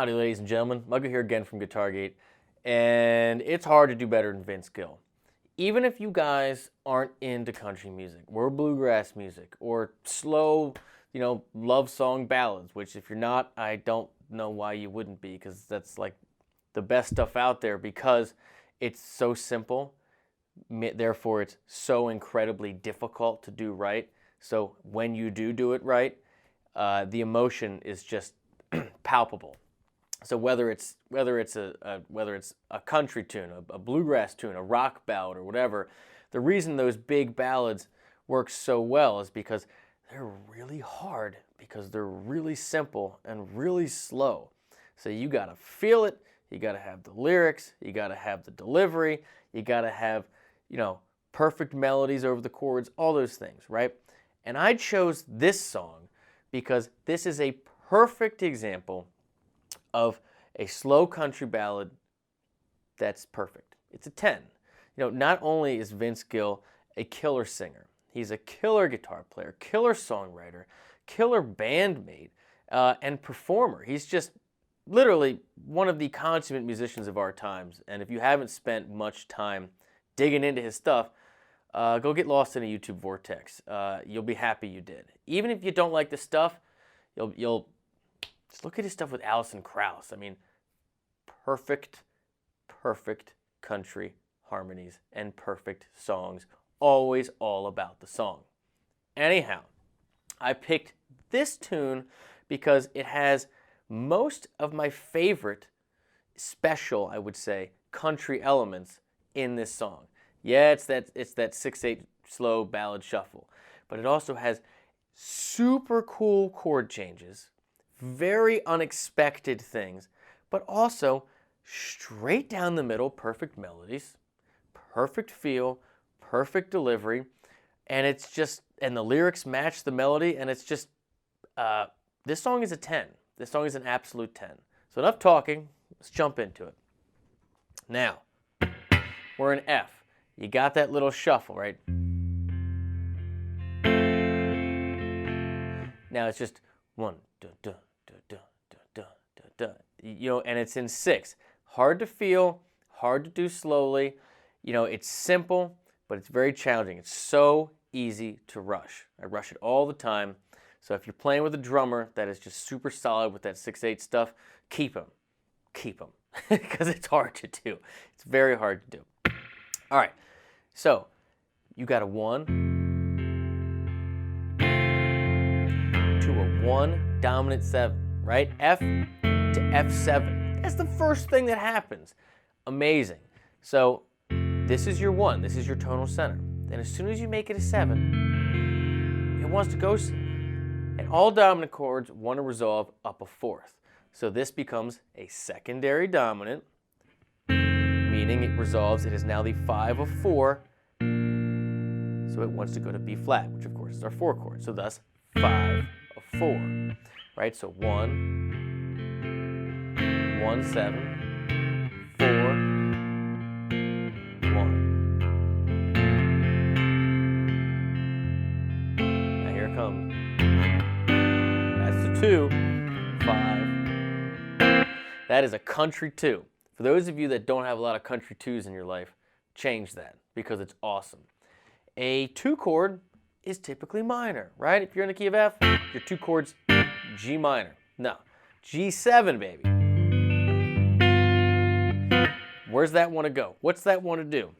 Howdy, ladies and gentlemen. Mugger here again from Guitar Gate, and it's hard to do better than Vince Gill. Even if you guys aren't into country music or bluegrass music or slow, love song ballads, which if you're not, I don't know why you wouldn't be, because that's like the best stuff out there because it's so simple, therefore it's so incredibly difficult to do right. So when you do it right, the emotion is just palpable. So whether it's a country tune, a bluegrass tune, a rock ballad, or whatever, the reason those big ballads work so well is because they're really hard, because they're really simple and really slow. So you gotta feel it, you gotta have the lyrics, you gotta have the delivery, you gotta have, perfect melodies over the chords, all those things, right? And I chose this song because this is a perfect example of a slow country ballad that's perfect. It's a 10. Not only is Vince Gill a killer singer, he's a killer guitar player, killer songwriter, killer bandmate, and performer. He's just literally one of the consummate musicians of our times. And if you haven't spent much time digging into his stuff, go get lost in a YouTube vortex. You'll be happy you did. Even if you don't like the stuff, you'll just look at his stuff with Alison Krauss. I mean, perfect country harmonies and perfect songs. Always all about the song. Anyhow, I picked this tune because it has most of my favorite special, I would say, country elements in this song. Yeah, it's that 6/8 slow ballad shuffle, but it also has super cool chord changes, very unexpected things, but also straight down the middle, perfect melodies, perfect feel, perfect delivery, and the lyrics match the melody, and it's just, this song is a 10. This song is an absolute 10. So enough talking, let's jump into it. Now, we're in F. You got that little shuffle, right? Now it's just one, duh, duh, duh, duh, duh, duh, duh, and it's in 6. Hard to feel, hard to do slowly. It's simple, but it's very challenging. It's so easy to rush. I rush it all the time. So if you're playing with a drummer that is just super solid with that 6/8 stuff, keep him, because it's hard to do. It's very hard to do. All right, so you got a 1 to a 1 dominant 7, right? F to F7. That's the first thing that happens. Amazing. So this is your 1. This is your tonal center. Then as soon as you make it a 7, it wants to go, and all dominant chords want to resolve up a 4th. So this becomes a secondary dominant, meaning it resolves. It is now the 5 of 4. So it wants to go to B flat, which of course is our 4 chord. So thus 5 of 4, right? So 1, 1, 7, 4, 1. Now here it comes. That's the 2, 5. That is a country 2. For those of you that don't have a lot of country 2s in your life, change that because it's awesome. A 2 chord is typically minor, right? If you're in the key of F, your 2 chord's G minor. No, G7, baby. Where's that want to go? What's that want to do?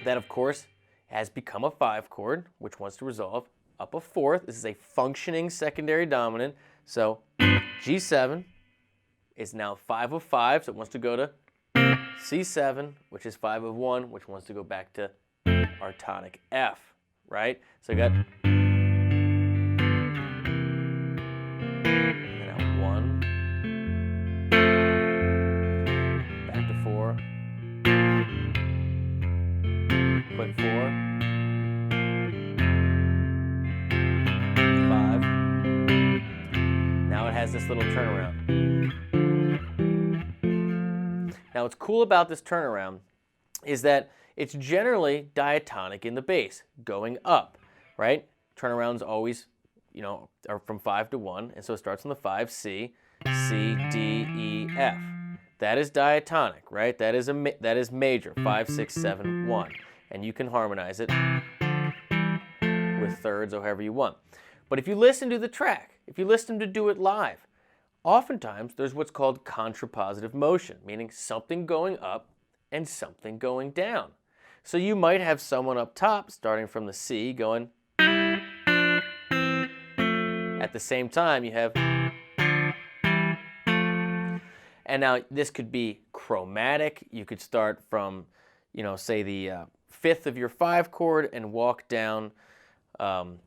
That, of course, has become a 5 chord, which wants to resolve up a 4th. This is a functioning secondary dominant. So G7 is now 5 of 5, so it wants to go to C7, which is 5 of 1, which wants to go back to our tonic F, right? So I got now 1, back to 4, quick 4, 5. Now it has this little turnaround. Now what's cool about this turnaround is that it's generally diatonic in the bass, going up, right? Turnarounds always, are from 5 to 1, and so it starts on the 5 C, C, D, E, F. That is diatonic, right? That is major, 5, 6, 7, 1. And you can harmonize it with thirds or however you want. But if you listen to the track, if you listen to do it live, oftentimes there's what's called contrapositive motion, meaning something going up and something going down. So you might have someone up top starting from the C going. At the same time, you have. And now this could be chromatic. You could start from, say the fifth of your 5 chord and walk down to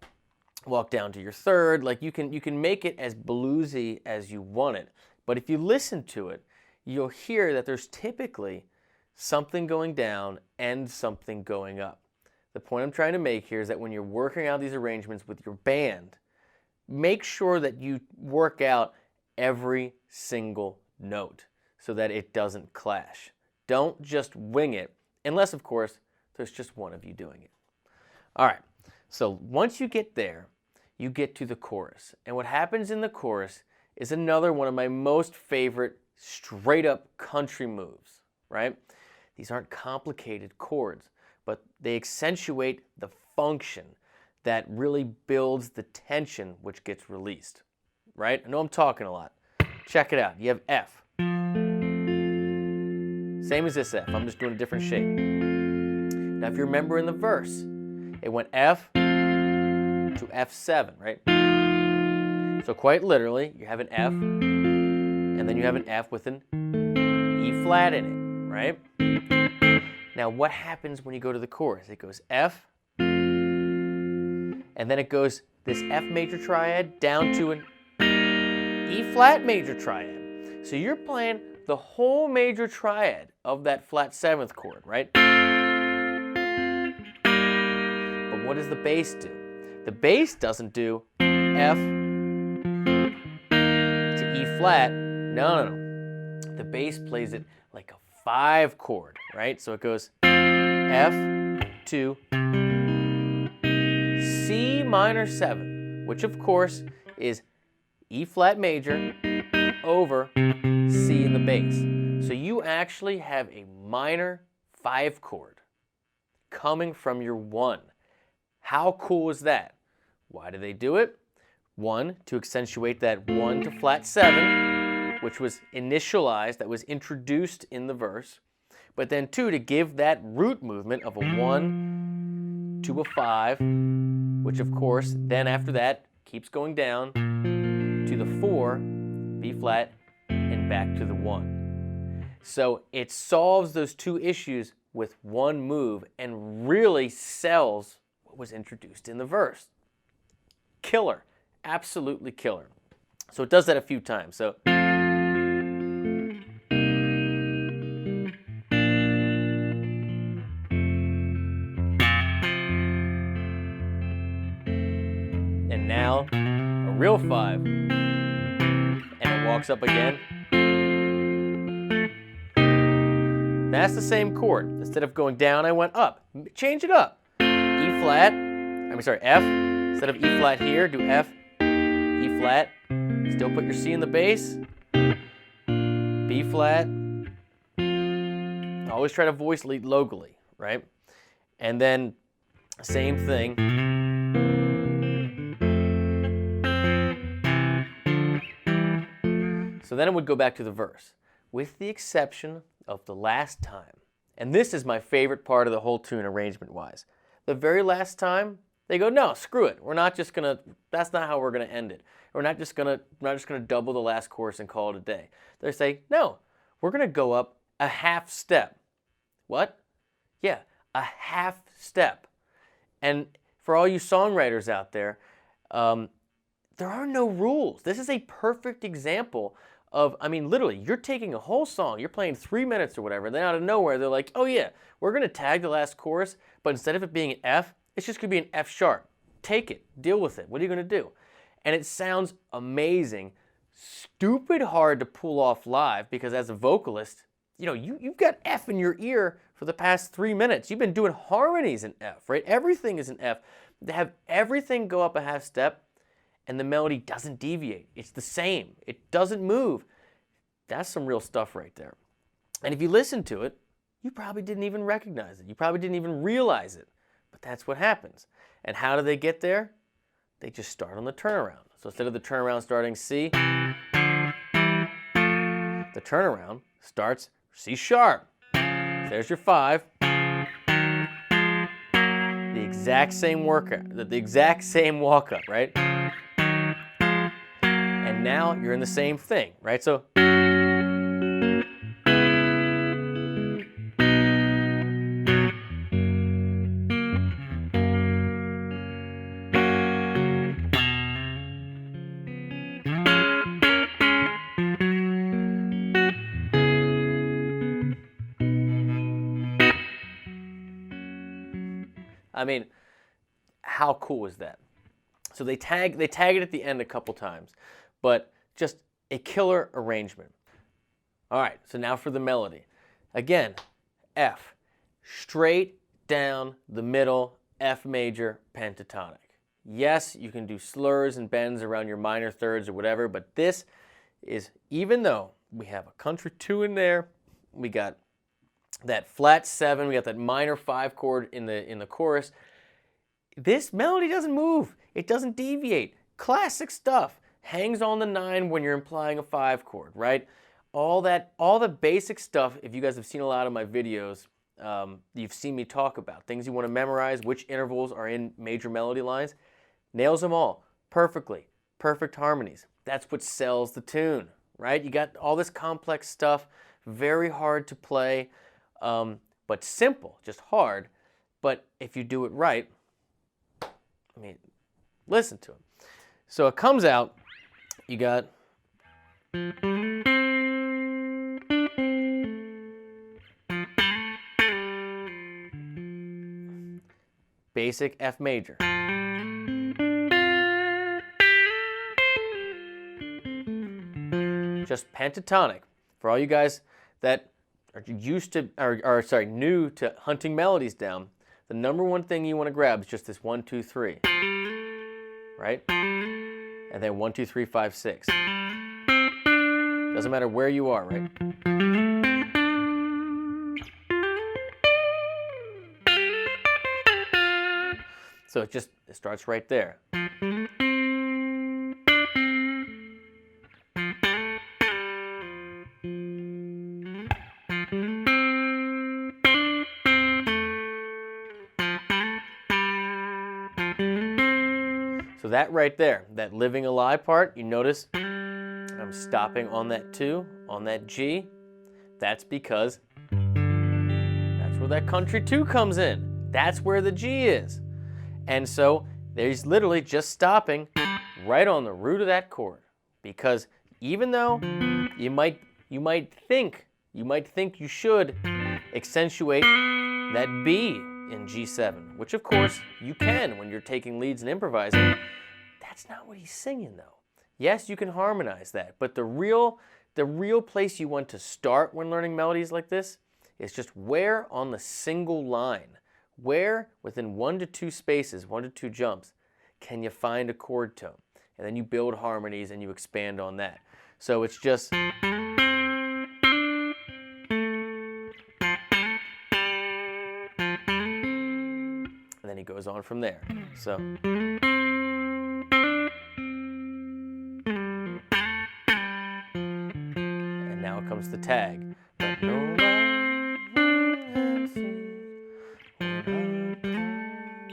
your third. Like you can make it as bluesy as you want it. But if you listen to it, you'll hear that there's typically something going down and something going up. The point I'm trying to make here is that when you're working out these arrangements with your band, make sure that you work out every single note so that it doesn't clash. Don't just wing it, unless, of course, there's just one of you doing it. All right, so once you get there, you get to the chorus. And what happens in the chorus is another one of my most favorite straight-up country moves, right? These aren't complicated chords, but they accentuate the function that really builds the tension which gets released, right? I know I'm talking a lot. Check it out. You have F. Same as this F. I'm just doing a different shape. Now, if you remember in the verse, it went F to F7, right? So quite literally, you have an F, and then you have an F with an E flat in it, right? Now, what happens when you go to the chorus? It goes F, and then it goes this F major triad down to an E flat major triad. So you're playing the whole major triad of that flat 7th chord, right? But what does the bass do? The bass doesn't do F to E flat. No. The bass plays it like a 5 chord, right? So it goes F to C minor 7, which of course is E flat major over C in the bass. So you actually have a minor 5 chord coming from your 1. How cool is that? Why do they do it? 1, to accentuate that 1 to flat 7, which was initialized, that was introduced in the verse. But then 2, to give that root movement of a 1 to a 5, which of course then after that keeps going down to the 4, B flat, and back to the 1. So it solves those 2 issues with 1 move and really sells what was introduced in the verse. Killer, absolutely killer. So it does that a few times. So and now a real 5, and it walks up again. That's the same chord. Instead of going down, I went up. Change it up. F. Instead of E flat here, do F, E flat. Still put your C in the bass. B flat. Always try to voice lead locally, right? And then same thing. So then it would go back to the verse, with the exception of the last time. And this is my favorite part of the whole tune arrangement-wise. The very last time, they go, no, screw it. We're not just gonna, that's not how we're gonna end it. We're not just gonna double the last chorus and call it a day. They say, no, we're gonna go up a half step. What? Yeah, a half step. And for all you songwriters out there, there are no rules. This is a perfect example of, literally, you're taking a whole song, you're playing 3 minutes or whatever, then out of nowhere, they're like, oh yeah, we're gonna tag the last chorus, but instead of it being an F, it's just gonna be an F sharp. Take it, deal with it, what are you gonna do? And it sounds amazing, stupid hard to pull off live, because as a vocalist, you've got F in your ear for the past 3 minutes. You've been doing harmonies in F, right? Everything is in F. To have everything go up a half step and the melody doesn't deviate. It's the same. It doesn't move. That's some real stuff right there. And if you listen to it, you probably didn't even recognize it. You probably didn't even realize it. But that's what happens. And how do they get there? They just start on the turnaround. So instead of the turnaround starting C, the turnaround starts C sharp. There's your 5. The exact same workout, the exact same walk up, right? And now you're in the same thing, right? So I mean, how cool is that? So they tag it at the end a couple times, but just a killer arrangement. All right, so now for the melody. Again, F, straight down the middle, F major pentatonic. Yes, you can do slurs and bends around your minor thirds or whatever, but this is, even though we have a country 2 in there, we got that flat 7, we got that minor 5 chord in the chorus. This melody doesn't move. It doesn't deviate. Classic stuff. Hangs on the 9 when you're implying a 5 chord, right? All the basic stuff, if you guys have seen a lot of my videos, you've seen me talk about. Things you want to memorize, which intervals are in major melody lines. Nails them all perfectly. Perfect harmonies. That's what sells the tune, right? You got all this complex stuff, very hard to play. But simple, just hard. But if you do it right, I mean, listen to it. So it comes out, you got basic F major. Just pentatonic. For all you guys that are new to hunting melodies down, the number one thing you want to grab is just this 1, 2, 3, right? And then 1, 2, 3, 5, 6. Doesn't matter where you are, right? So it starts right there. So that right there, that living alive part, you notice I'm stopping on that 2, on that G. That's because that's where that country 2 comes in. That's where the G is. And so there's literally just stopping right on the root of that chord. Because even though you might think you should accentuate that B in G7, which of course you can when you're taking leads and improvising. That's not what he's singing though. Yes, you can harmonize that, but the real place you want to start when learning melodies like this is just where on the single line, where within 1 to 2 spaces, 1 to 2 jumps, can you find a chord tone? And then you build harmonies and you expand on that. So it's just and then he goes on from there. So and now comes the tag. But no one answers when I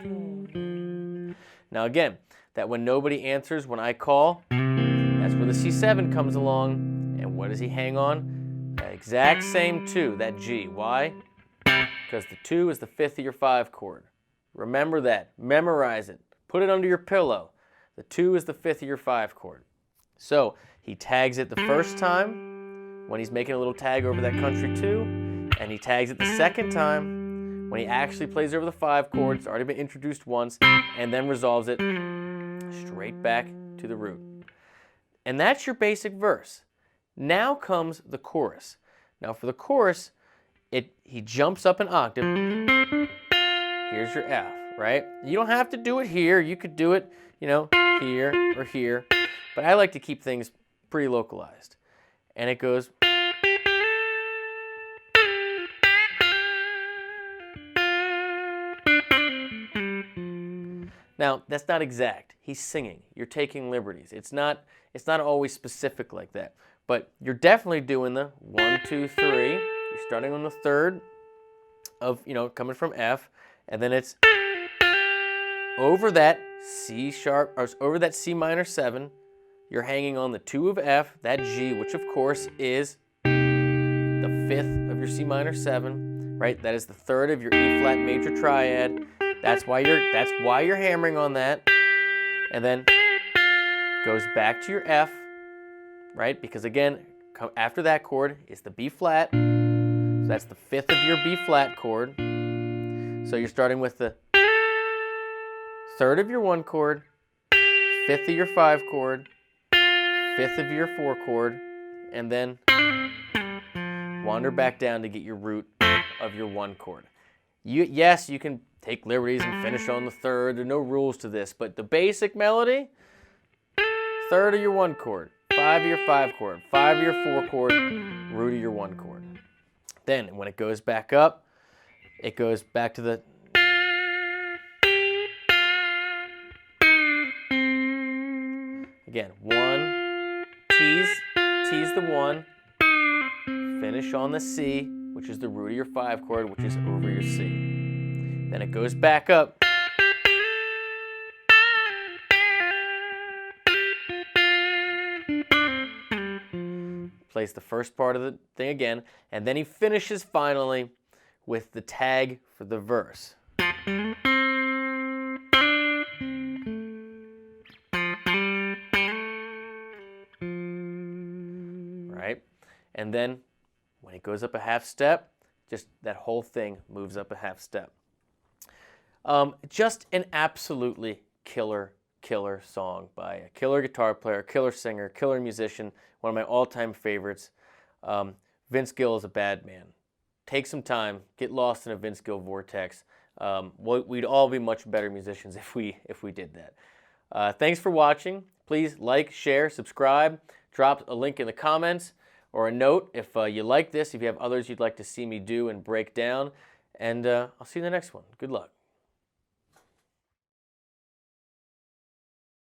call. Now again, that when nobody answers when I call, that's where the C7 comes along. And what does he hang on? That exact same 2, that G. Why? Because the 2 is the 5th of your 5 chord. Remember that. Memorize it. Put it under your pillow. The 2 is the 5th of your 5 chord. So he tags it the first time when he's making a little tag over that country 2, and he tags it the second time when he actually plays over the 5 chord. It's already been introduced once, and then resolves it straight back to the root. And that's your basic verse. Now comes the chorus. Now for the chorus, he jumps up an octave. Here's your F, right? You don't have to do it here. You could do it, here, or here. But I like to keep things pretty localized. And it goes. Now, that's not exact. He's singing. You're taking liberties. It's not always specific like that. But you're definitely doing the 1, 2, 3. You're starting on the third of, coming from F, and then it's over that C sharp, or over that C minor 7. You're hanging on the 2 of F, that G, which of course is the 5th of your C minor 7, right? That is the 3rd of your E flat major triad. That's why you're hammering on that. And then goes back to your F, right? Because again, after that chord is the B flat. So that's the 5th of your B flat chord. So you're starting with the 3rd of your 1 chord, 5th of your 5 chord, 5th of your 4 chord, and then wander back down to get your root of your 1 chord. Yes, you can take liberties and finish on the 3rd. There are no rules to this, but the basic melody, 3rd of your 1 chord, 5 of your 5 chord, 5 of your 4 chord, root of your 1 chord. Then when it goes back up, it goes back to the again, 1, T's the 1, finish on the C, which is the root of your 5 chord, which is over your C. Then it goes back up. Plays the first part of the thing again, and then he finishes finally with the tag for the verse. Right? And then when it goes up a half step, just that whole thing moves up a half step. Just an absolutely killer song by a killer guitar player, killer singer, killer musician, one of my all-time favorites. Vince Gill is a bad man. Take some time, get lost in a Vince Gill vortex. We'd all be much better musicians if we did that. Thanks for watching. Please like, share, subscribe. Drop a link in the comments or a note if you like this, if you have others you'd like to see me do and break down. And I'll see you in the next one. Good luck.